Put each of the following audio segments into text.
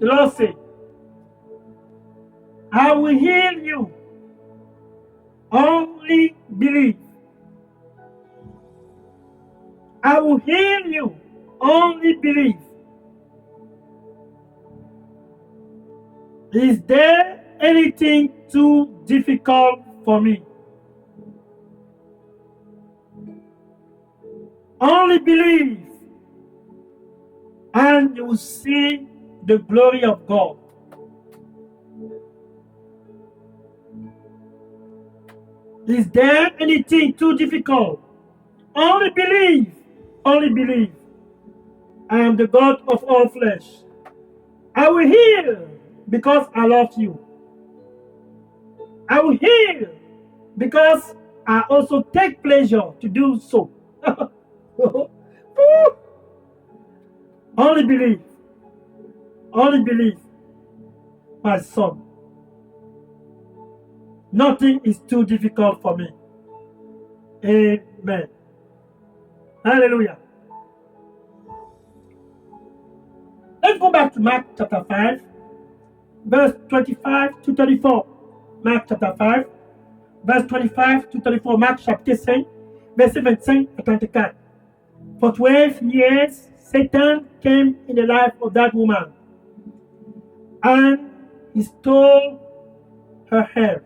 The Lord said, I will heal you. Only believe. I will heal you. Only believe. Is there anything too difficult for me? Only believe, and you will see the glory of God. Is there anything too difficult? Only believe. Only believe. I am the God of all flesh. I will heal because I love you. I will heal because I also take pleasure to do so. Only believe. Only believe, my son. Nothing is too difficult for me. Amen. Hallelujah. Let's go back to Mark chapter 5, verse 25 to 34. Mark chapter 5, verse 25 to 34. Marc chapitre 5, verset 25 à 34. For 12 years, Satan came in the life of that woman, and he stole her health.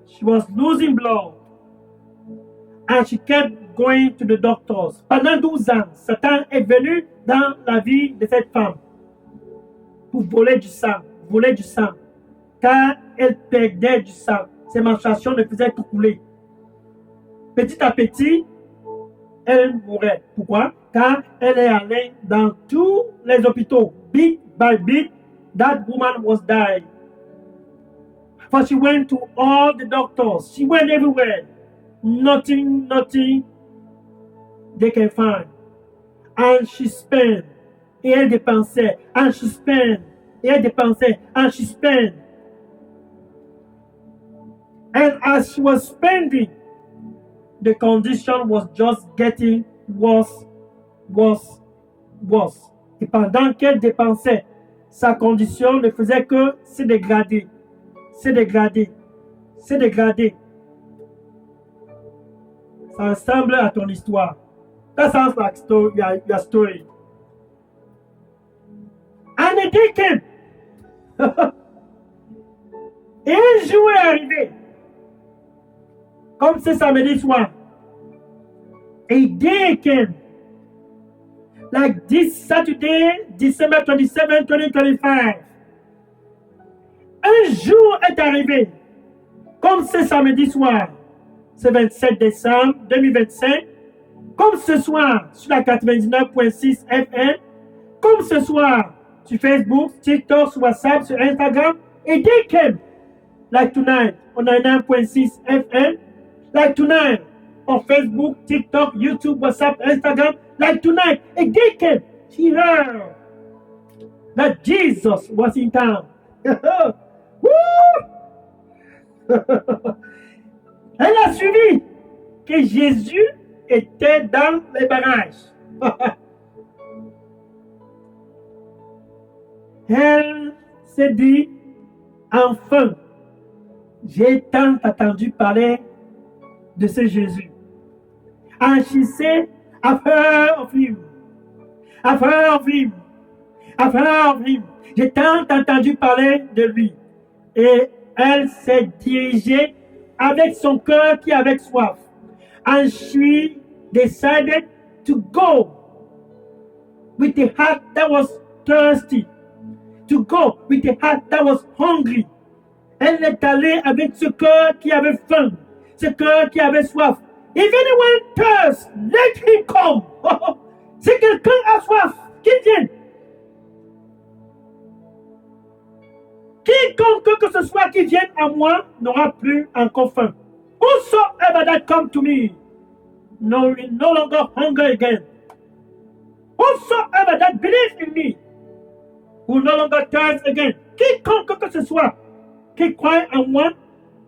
She was losing blood, and she kept going to the doctors. Pendant 12 ans, Satan est venu dans la vie de cette femme pour voler du sang, car elle perdait du sang. Ses menstruations ne faisaient que couler. Petit à petit, elle mourait. Pourquoi? Car elle est allée dans tous les hôpitaux. Bit by bit, that woman was dying. For she went to all the doctors. She went everywhere. Nothing they can find. And she spent. Et elle dépensait. And she spent. Et elle dépensait. And she spent. And as she was spending, the condition was just getting worse. Et pendant qu'elle dépensait, sa condition ne faisait que se dégrader. Ça ressemble à ton histoire. That sounds like your story. And the day came. Et un jour est arrivé. Comme c'est samedi soir. A day came. Like this Saturday, December 27, 2025. Un jour est arrivé. Comme c'est samedi soir. C'est 27 décembre 2025. Comme ce soir sur la 99.6 FM. Comme ce soir sur Facebook, TikTok, sur WhatsApp, sur Instagram. A day came. Like tonight on 99.6 FM. Like tonight on Facebook, TikTok, YouTube, WhatsApp, Instagram. Like tonight, a day came. She heard that Jesus was in town. Elle a suivi que Jésus était dans les barrages. Elle s'est dit, enfin, j'ai tant entendu parler de ce Jésus. And she said, I've heard of him. I've heard of him. I've heard of him. J'ai tant entendu parler de lui. Et elle s'est dirigée avec son cœur qui avait soif. And she decided to go with a heart that was thirsty. To go with a heart that was hungry. Elle est allée avec ce cœur qui avait faim. Ce cœur qui avait soif. If anyone thirsts, let him come. Si quelqu'un a soif, qu'il vienne. Quiconque que ce soit qui vienne à moi n'aura plus encore faim. Whosoever that come to me will no longer hunger again. Whosoever that believes in me will no longer thirst again. Quiconque que ce soit qui croit en moi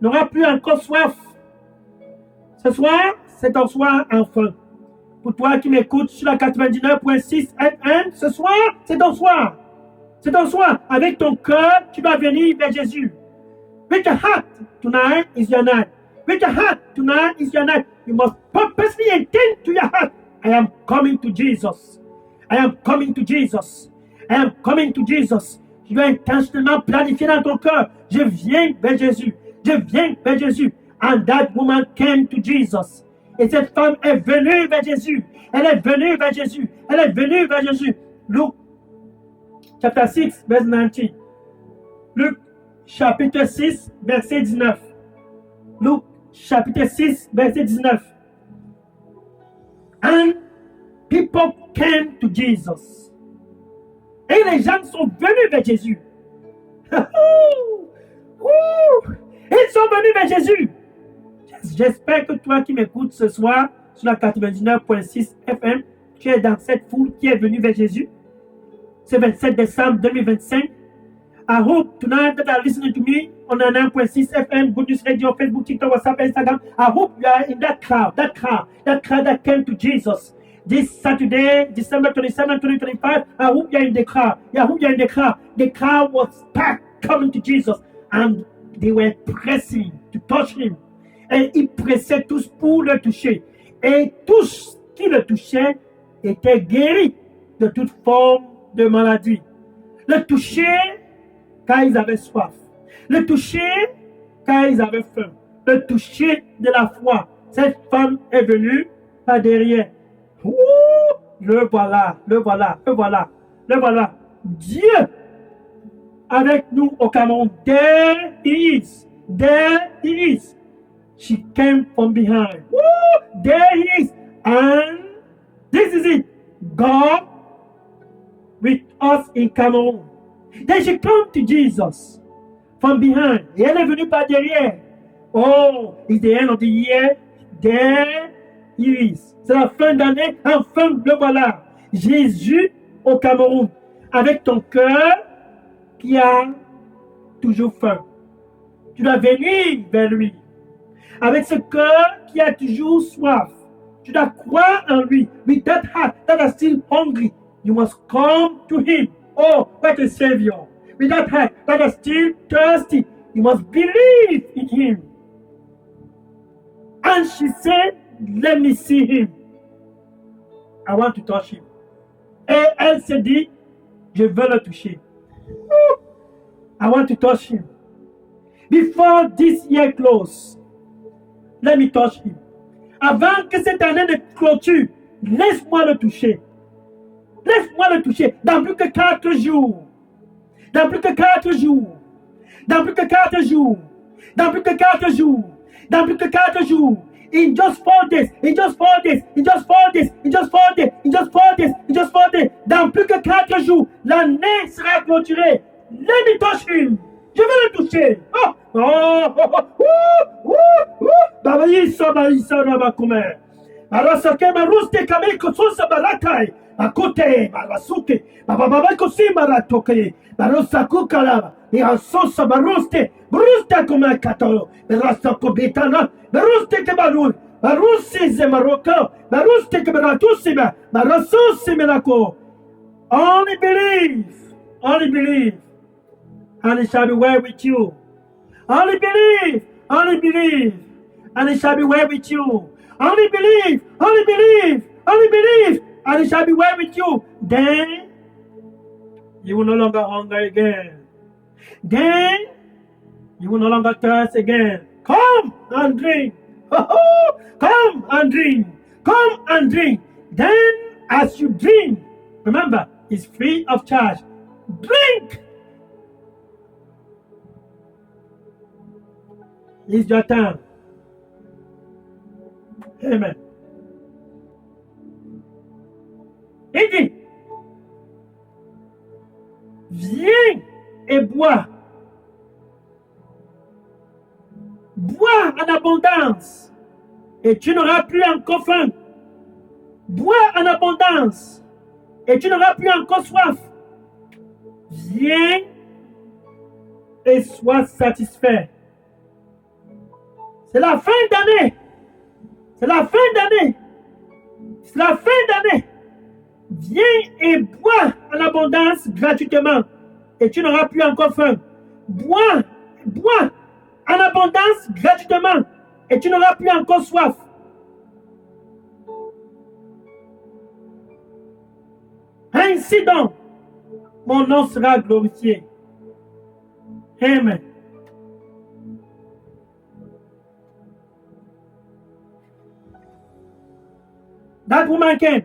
n'aura plus encore soif. Ce soir, c'est ton soir enfin. Pour toi qui m'écoutes sur la 99.6 FM, ce soir, c'est ton soir. C'est ton soir. Avec ton cœur, tu vas venir vers Jésus. With your heart, tonight is your night. With your heart, tonight is your night. You must purposely intend to your heart, I am coming to Jesus. I am coming to Jesus. I am coming to Jesus. Tu dois intentionnellement planifier dans ton cœur. Je viens vers Jésus. Je viens vers Jésus. And that woman came to Jesus. Et cette femme est venue vers Jésus. Elle est venue vers Jésus. Elle est venue vers Jésus. Luke chapter 6, verse 19. Luc chapitre 6, verset 19. Luc chapitre 6, verset 19. And people came to Jesus. Et les gens sont venus vers Jésus. Ils sont venus vers Jésus. J'espère que toi qui m'écoutes ce soir sur la 99.6 FM, tu es dans cette foule qui est venue vers Jésus. C'est 27 décembre 2025. I hope tonight that you are listening to me on a 9.6 FM, Good News Radio, Facebook, TikTok, WhatsApp, Instagram. I hope you are in that crowd that came to Jesus. This Saturday, December 27, 2025, I hope you are in the crowd. I hope you are in the crowd. The crowd was packed coming to Jesus and they were pressing to touch him. Et ils pressaient tous pour le toucher. Et tous qui le touchaient étaient guéris de toute forme de maladie. Le toucher car ils avaient soif. Le toucher car ils avaient faim. Le toucher de la foi. Cette femme est venue par derrière. Ouh, le voilà. Dieu avec nous au Cameroun. There he is. She came from behind. Woo! There he is. And this is it. God with us in Cameroon. Then she came to Jesus from behind. Et elle est venue par derrière. Oh, it's the end of the year. There he is. C'est la fin d'année. Enfin, le voilà. Jésus au Cameroun. Avec ton cœur qui a toujours faim. Tu dois venir vers lui. Avec ce cœur qui a toujours soif. Tu dois croire en lui. With that heart that is still hungry, you must come to him. Oh, what a Savior. With that heart that is still thirsty, you must believe in him. And she said, let me see him. I want to touch him. Et elle se dit, je veux le toucher. I want to touch him. Before this year closes, let me touch him. Avant que cette année ne clôture, laisse-moi le toucher. Laisse-moi le toucher. Dans plus que 4 jours. Dans plus que 4 jours. Dans plus que 4 jours. Dans plus que 4 jours. Dans plus que 4 jours. In just 4 days. In just 4 days. In just 4 days. In just 4 days. In just 4 days. In just 4 days. Dans plus que 4 jours, l'année sera clôturée. Let me touch him. Je veux le toucher. Baba Isa Rabakume. Arasake Maruste Kameko Sosa Barakai. Akote Marasuke. Baba Kosima Ratoke. Barosa Kukalaba. Et en Sosa Baruste. Brusta comme Kato. Berasa Kobetana. Baruste Kebarul. Barusi Zemaroka. Baruste Kebaratusima. Barasusi Melako. Only believe. Only believe. And it shall be well with you. Only believe, and it shall be well with you. Only believe, and it shall be well with you. Then you will no longer hunger again. Then you will no longer thirst again. Come and drink. Come and drink. Come and drink. Then as you drink, remember, it's free of charge. Drink. It's your time. Amen. Il dit, viens et bois. Bois en abondance et tu n'auras plus encore faim. Bois en abondance et tu n'auras plus encore soif. Viens et sois satisfait. C'est la fin d'année. C'est la fin d'année. C'est la fin d'année. Viens et bois en abondance gratuitement. et tu n'auras plus encore faim. Bois en abondance gratuitement, et tu n'auras plus encore soif. Ainsi donc, mon nom sera glorifié. Amen. That woman came,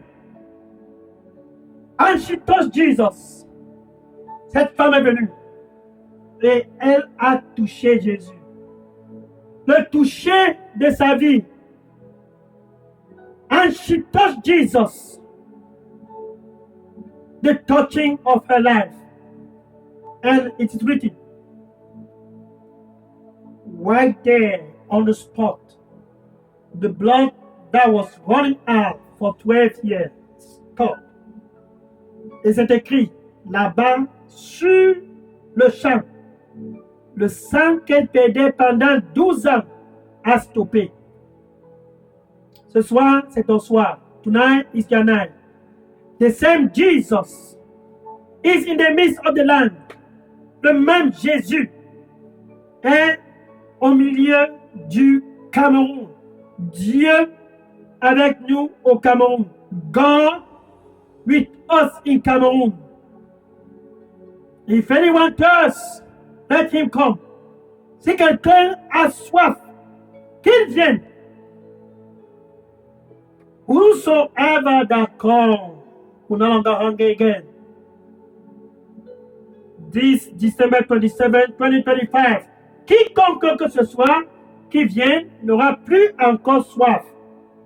and she touched Jesus. Cette femme est venue et elle a touché Jésus. Le toucher de sa vie. And she touched Jesus. The touching of her life. And it is written right there on the spot. The blood that was running out for 12 years stopped. Et c'est écrit là-bas sur le champ. Le sang qu'elle perdait pendant 12 ans a stoppé. Ce soir, c'est ton soir. Tonight is your night. The same Jesus is in the midst of the land. Le même Jésus est au milieu du Cameroun. Dieu avec nous au Cameroun. God with us in Cameroon. If anyone thirsts, let him come. Si quelqu'un a soif, qu'il vienne. Whosoever that come will no longer hunger again. This December 27, 2025, quiconque que ce soit qui vienne n'aura plus encore soif.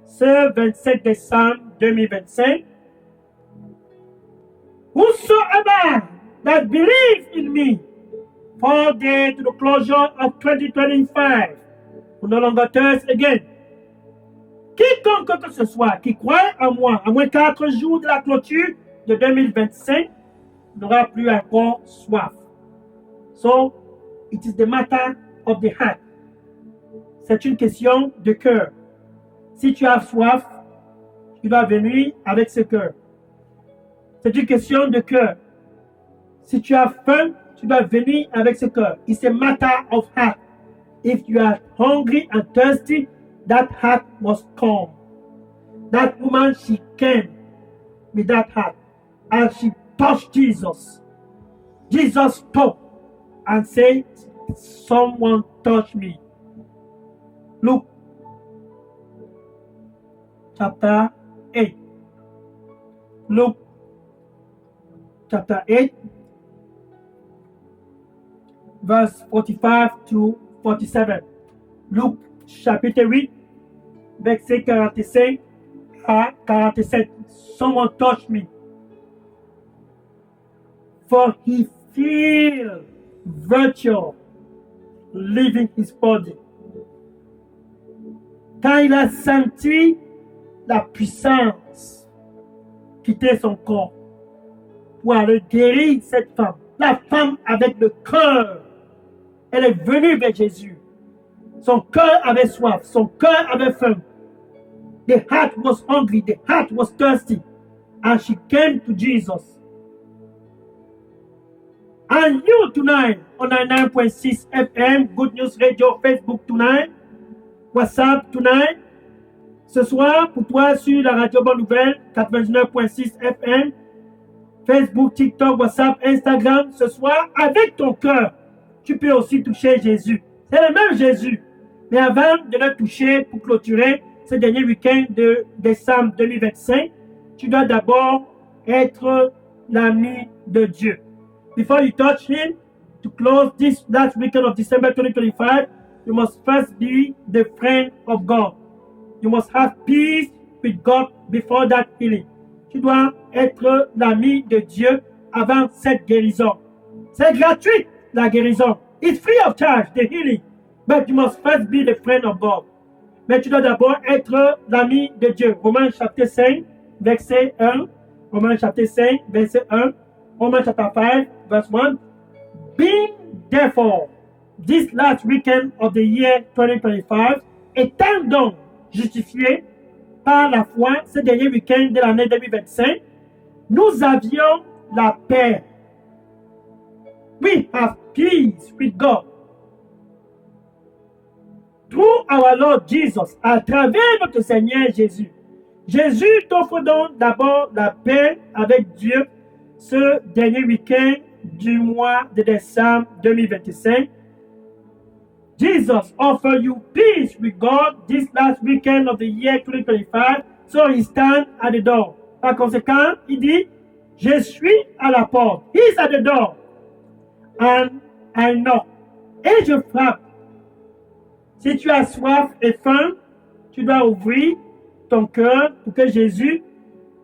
Ce 27 décembre 2025, whosoever that believes in me, 4 days to the closure of 2025, will no longer thirst again. Quiconque que ce soit qui croit en moi, à moins 4 jours de la clôture de 2025, n'aura plus encore soif. So, it is the matter of the heart. C'est une question de cœur. Si tu as soif, tu dois venir avec ce cœur. C'est une question de cœur. Si tu as faim, tu dois venir avec ce cœur. It's a matter of heart. If you are hungry and thirsty, that heart must come. That woman, she came with that heart. And she touched Jesus. Jesus stopped and said, someone touched me. Luke chapter 8. Luke chapter 8, verse 45 to 47. Luc chapitre 8, verset 45 à 47. Someone touched me. For he feel virtue leaving his body. Quand il a senti la puissance quitter son corps pour aller guérir cette femme. La femme avec le cœur, elle est venue vers Jésus. Son cœur avait soif, son cœur avait faim. The heart was hungry, the heart was thirsty. And she came to Jesus. And you tonight on 99.6 FM, Good News Radio, Facebook tonight, WhatsApp tonight. Ce soir, pour toi sur la radio Bonne Nouvelle, 99.6 FM, Facebook, TikTok, WhatsApp, Instagram, ce soir, avec ton cœur, tu peux aussi toucher Jésus. C'est le même Jésus. Mais avant de le toucher pour clôturer ce dernier week-end de décembre 2025, tu dois d'abord être l'ami de Dieu. Before you touch him, to close this last weekend of December 2025, you must first be the friend of God. You must have peace with God before that healing. Tu dois être l'ami de Dieu avant cette guérison. C'est gratuit, la guérison. It's free of charge, the healing. But you must first be the friend of God. Mais tu dois d'abord être l'ami de Dieu. Romains chapitre 5, verset 1. Romains chapitre 5, verset 1. Romains chapitre 5, verse 1. Being therefore, this last weekend of the year 2025, étant donc justifié par la foi, ce dernier week-end de l'année 2025, nous avions la paix we have peace with God. Through our Lord Jesus, à travers notre Seigneur Jésus. Jésus t'offre donc d'abord la paix avec Dieu ce dernier week-end du mois de décembre 2025. Jesus offers you peace with God this last weekend of the year 2025, so he stands at the door. Par conséquent, il dit, je suis à la porte. He's at the door. And I knock. Et je frappe. Si tu as soif et faim, tu dois ouvrir ton cœur pour que Jésus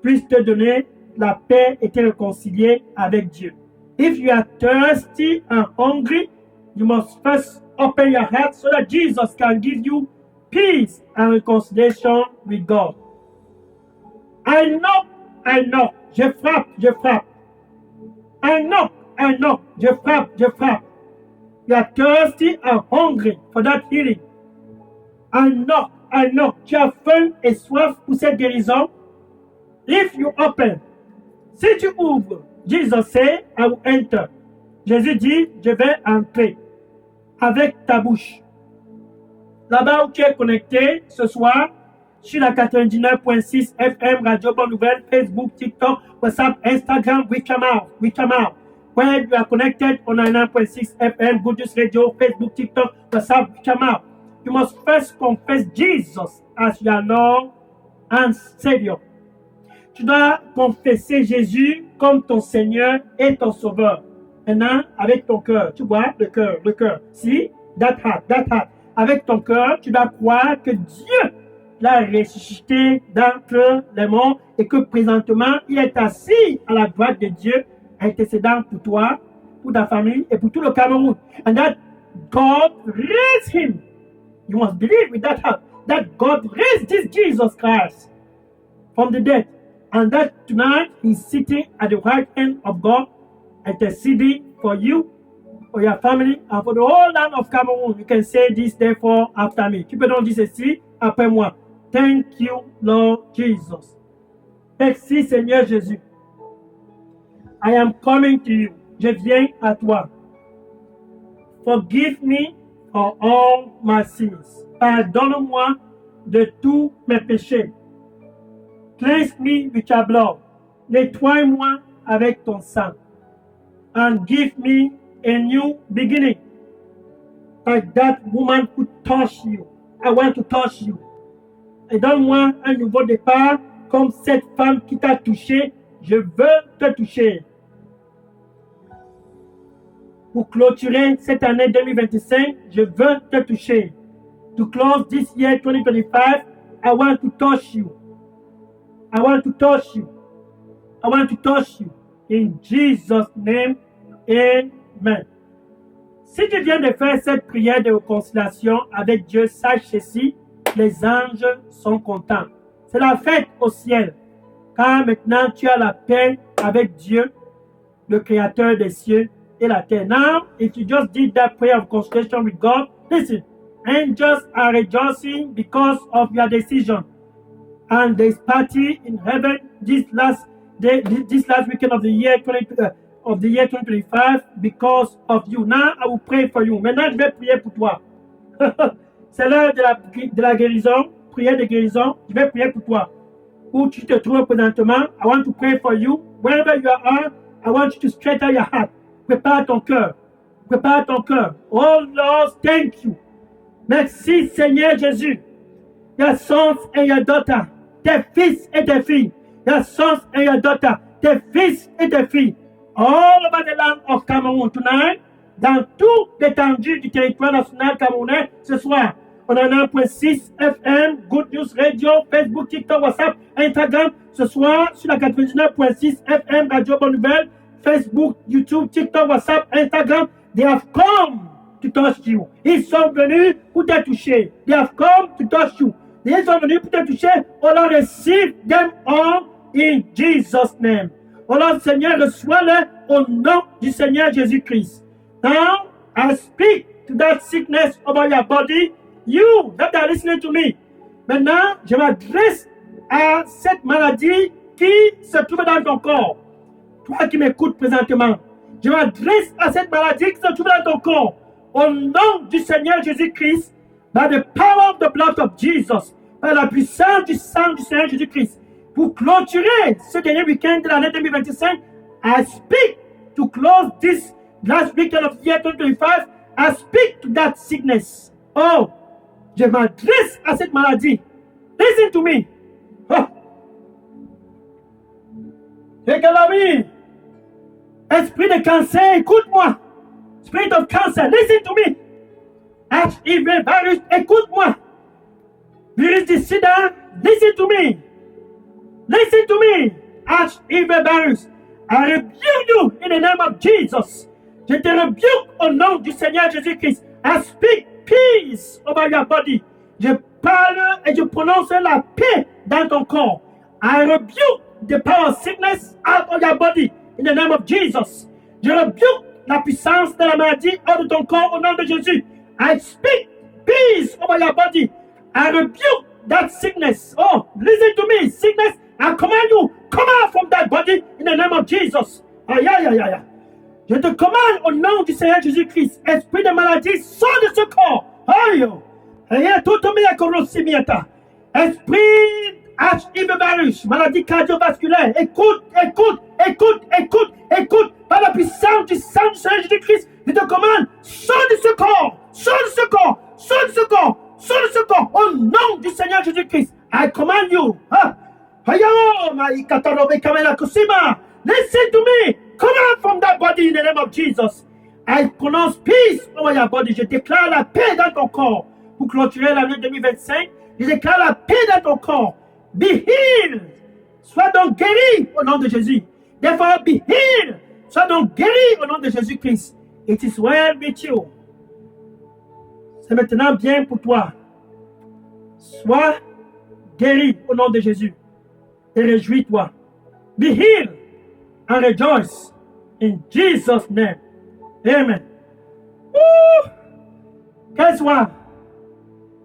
puisse te donner la paix et te réconcilier avec Dieu. If you are thirsty and hungry, you must first open your heart so that Jesus can give you peace and reconciliation with God. I knock, je frappe, je frappe. I knock, je frappe, je frappe. You are thirsty and hungry for that healing. I knock. Tu as faim et soif pour cette guérison. If you open, si tu ouvres, Jesus say, I will enter. Jésus dit, je vais entrer avec ta bouche. Là-bas où tu es connecté ce soir, sur la 99.6 FM, Radio Bonne Nouvelle, Facebook, TikTok, WhatsApp, Instagram, we come out. Where you are connected on 99.6 FM, Good News Radio, Facebook, TikTok, WhatsApp, we come out. You must first confess Jesus as your Lord and Savior. Tu dois confesser Jésus comme ton Seigneur et ton Sauveur. Maintenant, avec ton cœur, tu vois, le cœur. Si, that heart. Avec ton cœur, tu dois croire que Dieu l'a ressuscité d'entre les morts et que présentement, il est assis à la droite de Dieu, intercédant pour toi, pour ta famille et pour tout le Cameroun. And that God raised him. You must believe with that heart that God raised this Jesus Christ from the dead. And that tonight he's sitting at the right hand of God, interceding for you, for your family, and for the whole land of Cameroon. You can say this therefore after me. Tu peux donc dire ceci après moi. Thank you, Lord Jesus. Merci, Seigneur Jésus. I am coming to you. Je viens à toi. Forgive me for all my sins. Pardonne-moi de tous mes péchés. Cleanse me with your blood. Nettoie-moi avec ton sang. And give me a new beginning. Like that woman could touch you. I want to touch you. Et donne-moi un nouveau départ comme cette femme qui t'a touché. Je veux te toucher. Pour clôturer cette année 2025, je veux te toucher. To close this year 2025, I want to touch you. I want to touch you. I want to touch you. In Jesus' name, amen. Si tu viens de faire cette prière de réconciliation avec Dieu, sache ceci, les anges sont contents. C'est la fête au ciel, car maintenant tu as la paix avec Dieu, le Créateur des cieux et la terre. Now, if you just did that prayer of reconciliation with God, listen, angels are rejoicing because of your decision. And there's party in heaven this last weekend of the year 2025 because of you. Now I will pray for you. Maintenant, je vais prier pour toi. C'est l'heure de la guérison, prière de guérison. Je vais prier pour toi. Où tu te trouves présentement, I want to pray for you. Wherever you are, I want you to straighten your heart. Prépare ton cœur. Prépare ton cœur. Oh Lord, thank you. Merci Seigneur Jésus. Your sons and your daughter, tes fils et tes filles. Your sons and your daughter, tes fils et tes filles. All over the land of Cameroon tonight, dans toute l'étendue du territoire national camerounais, ce soir, on a 1.6 FM, Good News Radio, Facebook, TikTok, WhatsApp, Instagram. Ce soir, sur la 99.6 FM, Radio Bonne Nouvelle, Facebook, YouTube, TikTok, WhatsApp, Instagram. They have come to touch you. Ils sont venus pour te toucher. They have come to touch you. Ils sont venus pour te toucher. Oh Lord, receive them all in Jesus' name. Oh Lord, Seigneur, reçois-le au nom du Seigneur Jésus-Christ. Now, I speak to that sickness over your body. You that are listening to me. Maintenant, je m'adresse à cette maladie qui se trouve dans ton corps. Toi qui m'écoutes présentement. Je m'adresse à cette maladie qui se trouve dans ton corps. Au nom du Seigneur Jésus-Christ, by the power of the blood of Jesus, par la puissance du sang du Seigneur Jésus-Christ, pour clôturer ce dernier week-end de l'année 2025, I speak to close this last weekend of the year 2025. I speak to that sickness. Oh, je m'adresse à cette maladie. Listen to me. Oh. Esprit de cancer, écoute-moi. Spirit of cancer, listen to me. HIV virus, écoute-moi. Virus du sida, listen to me. Listen to me. HIV virus, I rebuke you in the name of Jesus. Je te rebuke au nom du Seigneur Jésus-Christ. I speak peace over your body. Je parle et je prononce la paix dans ton corps. I rebuke the power of sickness out of your body in the name of Jesus. Je rebuke la puissance de la maladie hors de ton corps au nom de Jésus. I speak peace over your body. I rebuke that sickness. Oh, listen to me. Sickness, I command you, come out from that body in the name of Jesus. Aïe, aïe, aïe, aïe. Je te commande au nom du Seigneur Jésus-Christ, esprit de maladie, sors de ce corps. Aïe, aïe, tout le monde esprit HIV virus, maladie cardiovasculaire, écoute, écoute, écoute, écoute, écoute, par la puissance du sang du Seigneur Jésus-Christ, je te commande, sors de ce corps, sors de ce corps, sors de ce corps, sors de ce corps, au nom du Seigneur Jésus-Christ. I command you. Listen to me. Come out from that body in the name of Jesus. I pronounce peace over your body. Je déclare la paix dans ton corps. Pour clôturer l'année 2025, je déclare la paix dans ton corps. Be healed. Sois donc guéri au nom de Jésus. Therefore, be healed. Sois donc guéri au nom de Jésus-Christ. It is well with you. C'est maintenant bien pour toi. Sois guéri au nom de Jésus. Et réjouis-toi. Be healed and rejoice in Jesus' name. Amen. Quelle soit.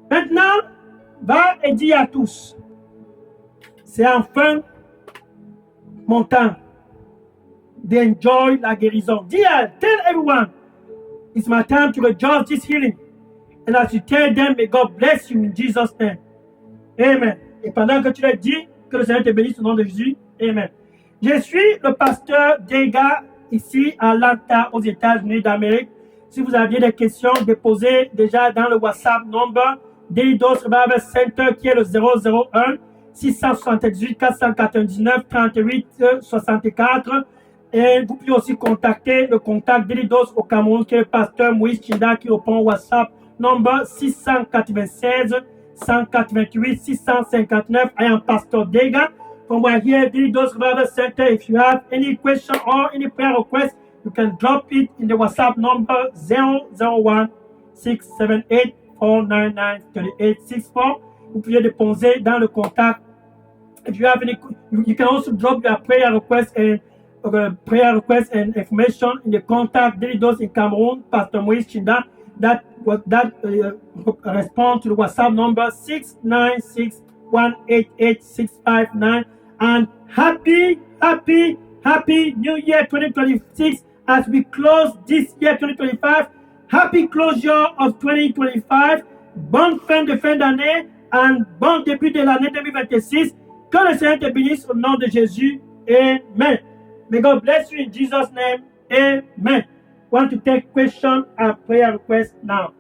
Maintenant, va et dis à tous. C'est enfin mon temps d'enjoy la guérison. Dis à, tell everyone, it's my time to rejoice this healing. And as you tell them, may God bless you in Jesus' name. Amen. Et pendant que tu le dis, que le Seigneur te bénisse au nom de Jésus. Amen. Je suis le pasteur Dega, ici à Atlanta, aux États-Unis d'Amérique. Si vous aviez des questions, déposez déjà dans le WhatsApp number Daily Dose Revival Center qui est le 001 678 499 38 64. Et vous pouvez aussi contacter le contact Daily Dose au Cameroun qui est le pasteur Moïse Chinda qui répond au WhatsApp number 696 188 659. I am Pastor Dega from right here, Daily Dose Revival Center. If you have any question or any prayer request, you can drop it in the WhatsApp number 001 678 499 3864. Vous pouvez déposer dans le contact. If you have any, you can also drop your prayer request and information in the contact Daily Dose in Cameroon, Pastor Moïse Chinda. That respond to the WhatsApp number 696188659. And happy New Year 2026 as we close this year 2025. Happy closure of 2025. Bonne fin d'année and bon début de l'année 2026. Que le Seigneur te bénisse au nom de Jésus. Amen. May God bless you in Jesus' name. Amen. Want to take question and prayer request now.